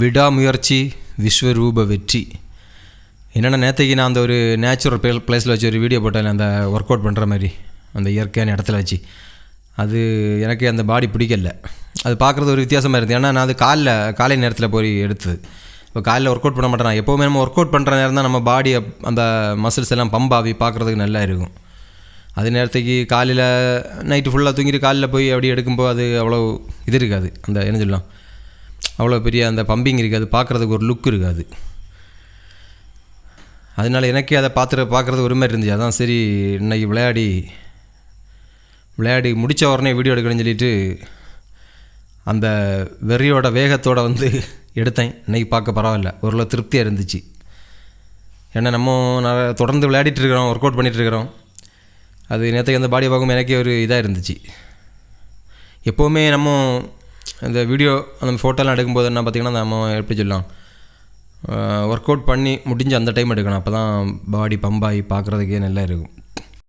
விடாமுயற்சி விஸ்வரூப வெற்றி. என்னென்னா நேற்றுக்கு நான் அந்த ஒரு நேச்சுரல் பிளேஸில் வச்சு ஒரு வீடியோ போட்டேன், அந்த ஒர்க் அவுட் பண்ணுற மாதிரி அந்த இயற்கையான இடத்துல வச்சு. அது எனக்கு அந்த பாடி பிடிக்கல. அது பார்க்குறது ஒரு வித்தியாசமாக இருந்தது. ஏன்னா நான் அது காலை நேரத்தில் போய் எடுத்தது. இப்போ காலையில் ஒர்க் அவுட் பண்ண மாட்டேன். நான் எப்போவுமே நம்ம ஒர்க் அவுட் பண்ணுற நேரம் தான் நம்ம பாடி அந்த மசில்ஸ் எல்லாம் பம்ப் ஆகி பார்க்குறதுக்கு நல்லா இருக்கும். அது நேரத்துக்கு காலையில் நைட்டு ஃபுல்லாக தூங்கிட்டு காலையில் போய் அப்படி எடுக்கும்போது அது அவ்வளோ இது இருக்காது. அந்த என்ன சொல்லலாம், அவ்வளோ பெரிய அந்த பம்பிங் இருக்காது, பார்க்குறதுக்கு ஒரு லுக் இருக்காது. அதனால எனக்கே அதை பார்க்குறது ஒரு மாதிரி இருந்துச்சு. அதான் சரி இன்றைக்கி விளையாடி முடித்த உடனே வீடியோ எடுக்கணும்னு சொல்லிட்டு அந்த வெறியோட வேகத்தோடு வந்து எடுத்தேன். இன்றைக்கி பார்க்க பரவாயில்ல, ஓரளவு திருப்தியாக இருந்துச்சு. ஏன்னா நம்ம தொடர்ந்து விளையாடிட்டு இருக்கிறோம், ஒர்க் அவுட் பண்ணிகிட்ருக்கிறோம். அது நேற்றுக்கு அந்த பாடியை பார்க்கும் எனக்கே ஒரு இதாக இருந்துச்சு. எப்போவுமே நம்ம இந்த வீடியோ அந்த ஃபோட்டோலாம் எடுக்கும்போது என்ன பார்த்திங்கன்னா, நம்ம எப்படி சொல்லலாம், ஒர்க் அவுட் பண்ணி முடிஞ்சு அந்த டைம் எடுக்கணும். அப்போ தான் பாடி பம்பாகி பார்க்குறதுக்கே நல்லா இருக்கும்.